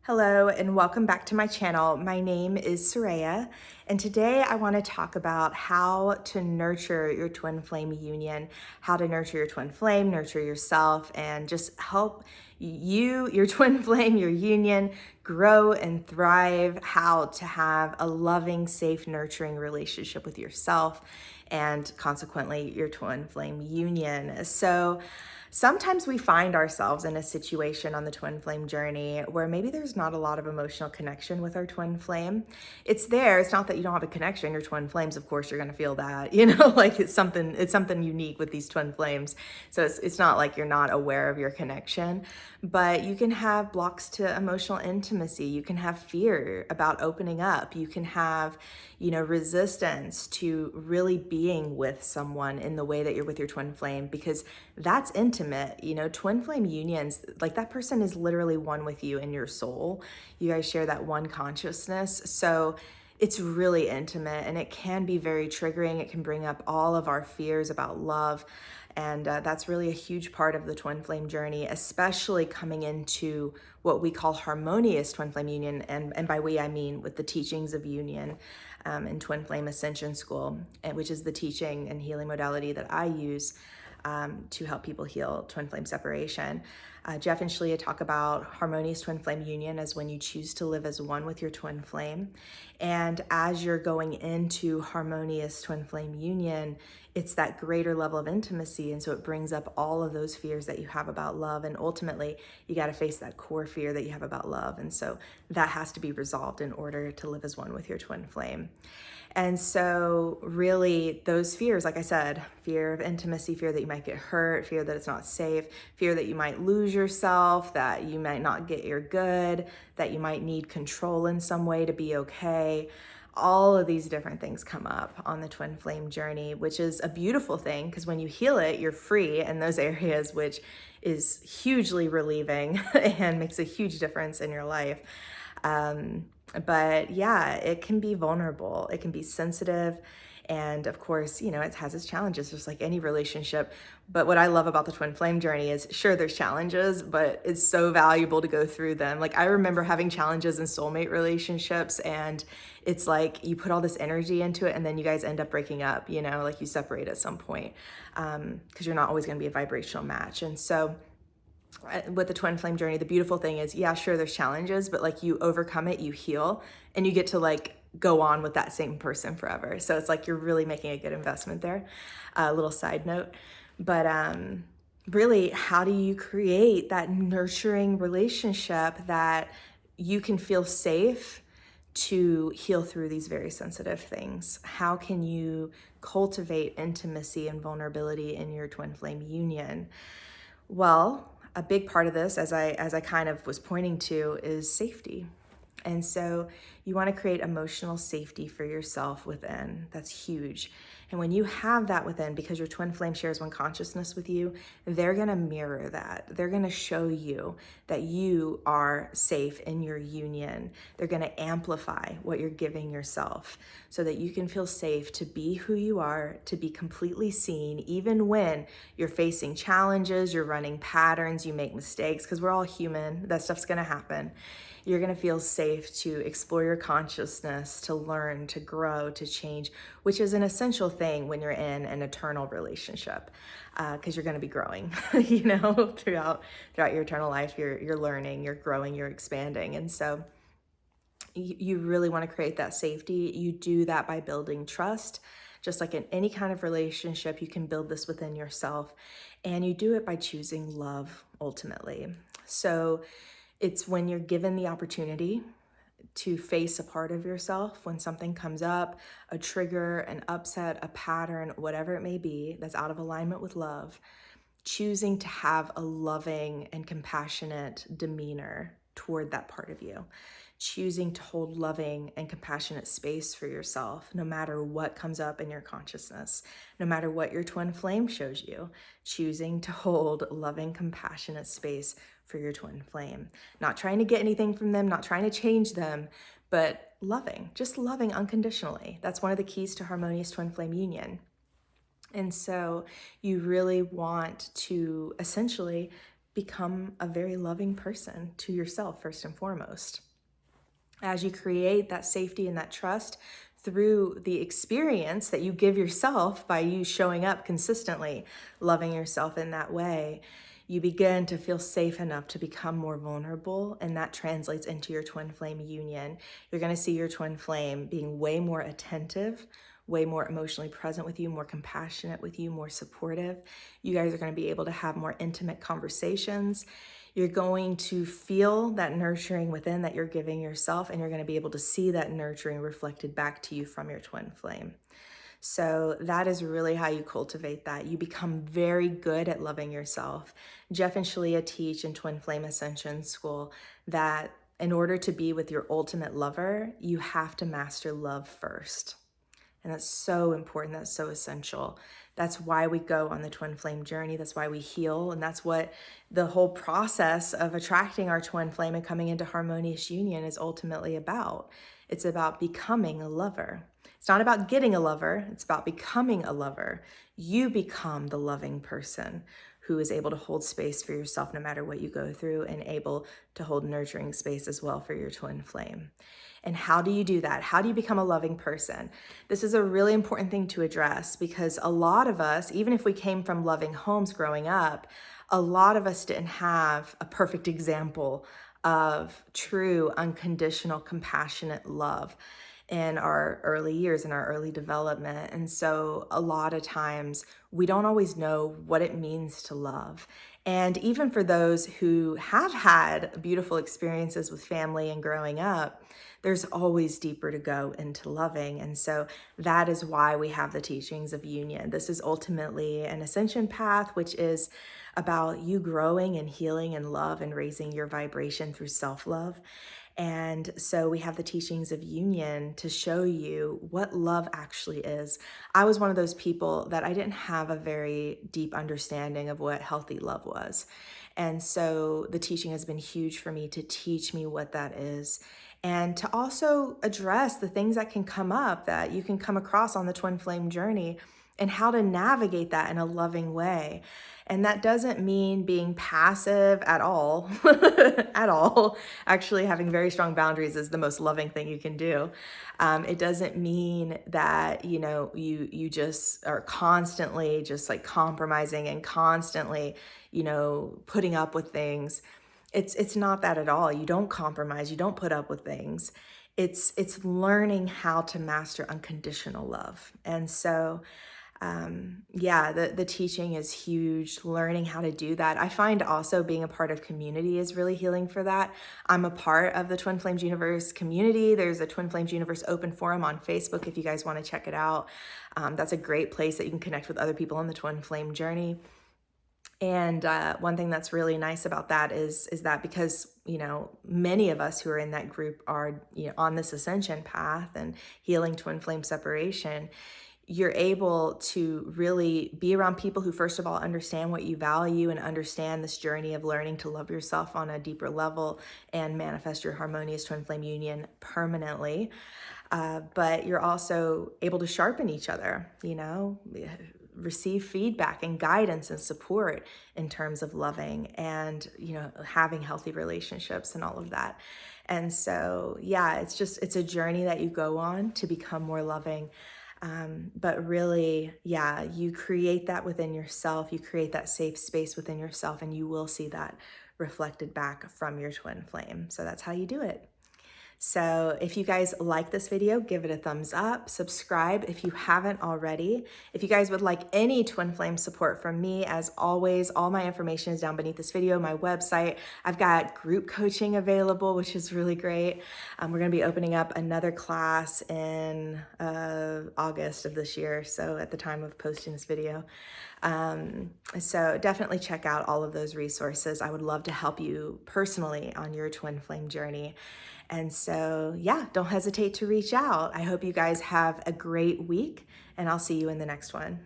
Hello and welcome back to my channel. My name is Soraya, and today I want to talk about how to nurture your twin flame union, how to nurture your twin flame, nurture yourself, and just help you, your twin flame, your union grow and thrive, how to have a loving, safe, nurturing relationship with yourself and consequently your twin flame union. So sometimes we find ourselves in a situation on the twin flame journey where maybe there's not a lot of emotional connection with our twin flame. It's there. It's not that you don't have a connection. Your twin flames, of course, you're going to feel that, like it's something unique with these twin flames. So it's not like you're not aware of your connection, but you can have blocks to emotional intimacy. You can have fear about opening up. You can have, resistance to really being with someone in the way that you're with your twin flame, because that's intimate. Twin flame unions, like that person is literally one with you in your soul. You guys share that one consciousness. So it's really intimate and it can be very triggering. It can bring up all of our fears about love. And that's really a huge part of the twin flame journey, especially coming into what we call harmonious twin flame union. And by we, I mean with the teachings of union in Twin Flame Ascension School, which is the teaching and healing modality that I use to help people heal twin flame separation. Jeff and Shalia talk about harmonious twin flame union as when you choose to live as one with your twin flame. And as you're going into harmonious twin flame union, it's that greater level of intimacy. And so it brings up all of those fears that you have about love. And ultimately, you got to face that core fear that you have about love. And so that has to be resolved in order to live as one with your twin flame. And so really those fears, like I said, fear of intimacy, fear that you might get hurt, fear that it's not safe, fear that you might lose yourself, that you might not get your good, that you might need control in some way to be okay. All of these different things come up on the twin flame journey, which is a beautiful thing because when you heal it, you're free in those areas, which is hugely relieving and makes a huge difference in your life. But yeah, it can be vulnerable. It can be sensitive. And of course, it has its challenges, just like any relationship. But what I love about the twin flame journey is, sure, there's challenges, but it's so valuable to go through them. Like I remember having challenges in soulmate relationships, and it's like you put all this energy into it and then you guys end up breaking up, like you separate at some point because you're not always going to be a vibrational match. And so with the twin flame journey, the beautiful thing is, yeah, sure, there's challenges, but like you overcome it, you heal, and you get to like go on with that same person forever. So it's like you're really making a good investment there. A little side note, but really, how do you create that nurturing relationship that you can feel safe to heal through these very sensitive things? How can you cultivate intimacy and vulnerability in your twin flame union? Well, a big part of this, as I kind of was pointing to, is safety. And so you want to create emotional safety for yourself within. That's huge. And when you have that within, because your twin flame shares one consciousness with you, they're going to mirror that. They're going to show you that you are safe in your union. They're going to amplify what you're giving yourself so that you can feel safe to be who you are, to be completely seen, even when you're facing challenges, you're running patterns, you make mistakes, because we're all human. That stuff's going to happen. You're going to feel safe to explore your consciousness, to learn, to grow, to change, which is an essential thing when you're in an eternal relationship, because you're going to be growing, throughout your eternal life. You're learning, you're growing, you're expanding. And so you really want to create that safety. You do that by building trust. Just like in any kind of relationship, you can build this within yourself, and you do it by choosing love ultimately. So it's when you're given the opportunity to face a part of yourself when something comes up, a trigger, an upset, a pattern, whatever it may be, that's out of alignment with love, choosing to have a loving and compassionate demeanor toward that part of you, choosing to hold loving and compassionate space for yourself, no matter what comes up in your consciousness, no matter what your twin flame shows you, choosing to hold loving, compassionate space for your twin flame, not trying to get anything from them, not trying to change them, but loving, just loving unconditionally. That's one of the keys to harmonious twin flame union. And so you really want to essentially become a very loving person to yourself, first and foremost. As you create that safety and that trust through the experience that you give yourself by you showing up consistently, loving yourself in that way, you begin to feel safe enough to become more vulnerable, and that translates into your twin flame union. You're going to see your twin flame being way more attentive, way more emotionally present with you, more compassionate with you, more supportive. You guys are going to be able to have more intimate conversations. You're going to feel that nurturing within that you're giving yourself, and you're going to be able to see that nurturing reflected back to you from your twin flame. So that is really how you cultivate that. You become very good at loving yourself. Jeff and Shalia teach in Twin Flame Ascension School that in order to be with your ultimate lover, you have to master love first. And that's so important. That's so essential. That's why we go on the twin flame journey. That's why we heal. And that's what the whole process of attracting our twin flame and coming into harmonious union is ultimately about. It's about becoming a lover. It's not about getting a lover. It's about becoming a lover. You become the loving person who is able to hold space for yourself no matter what you go through, and able to hold nurturing space as well for your twin flame. And how do you do that? How do you become a loving person? This is a really important thing to address, because a lot of us, even if we came from loving homes growing up, a lot of us didn't have a perfect example of true, unconditional, compassionate love in our early years, in our early development. And so a lot of times we don't always know what it means to love. And even for those who have had beautiful experiences with family and growing up, there's always deeper to go into loving. And so that is why we have the teachings of union. This is ultimately an ascension path, which is about you growing and healing and love and raising your vibration through self-love. And so we have the teachings of union to show you what love actually is. I was one of those people that I didn't have a very deep understanding of what healthy love was. And so the teaching has been huge for me to teach me what that is, and to also address the things that can come up that you can come across on the twin flame journey, and how to navigate that in a loving way. And that doesn't mean being passive at all, at all. Actually, having very strong boundaries is the most loving thing you can do. It doesn't mean that, you just are constantly just like compromising and constantly, putting up with things. It's not that at all. You don't compromise. You don't put up with things. It's learning how to master unconditional love. And so, the teaching is huge, learning how to do that. I find also being a part of community is really healing for that. I'm a part of the Twin Flames Universe community. There's a Twin Flames Universe open forum on Facebook if you guys want to check it out. That's a great place that you can connect with other people on the twin flame journey. And one thing that's really nice about that is that because, many of us who are in that group are, on this ascension path and healing twin flame separation, you're able to really be around people who, first of all, understand what you value and understand this journey of learning to love yourself on a deeper level and manifest your harmonious twin flame union permanently. But you're also able to sharpen each other, receive feedback and guidance and support in terms of loving and, having healthy relationships and all of that. And so, it's a journey that you go on to become more loving. But really, you create that within yourself. You create that safe space within yourself, and you will see that reflected back from your twin flame. So that's how you do it. So if you guys like this video, give it a thumbs up, subscribe if you haven't already. If you guys would like any twin flame support from me, as always, all my information is down beneath this video, my website. I've got group coaching available, which is really great. We're gonna be opening up another class in August of this year, so at the time of posting this video. So definitely check out all of those resources. I would love to help you personally on your twin flame journey. And so, don't hesitate to reach out. I hope you guys have a great week, and I'll see you in the next one.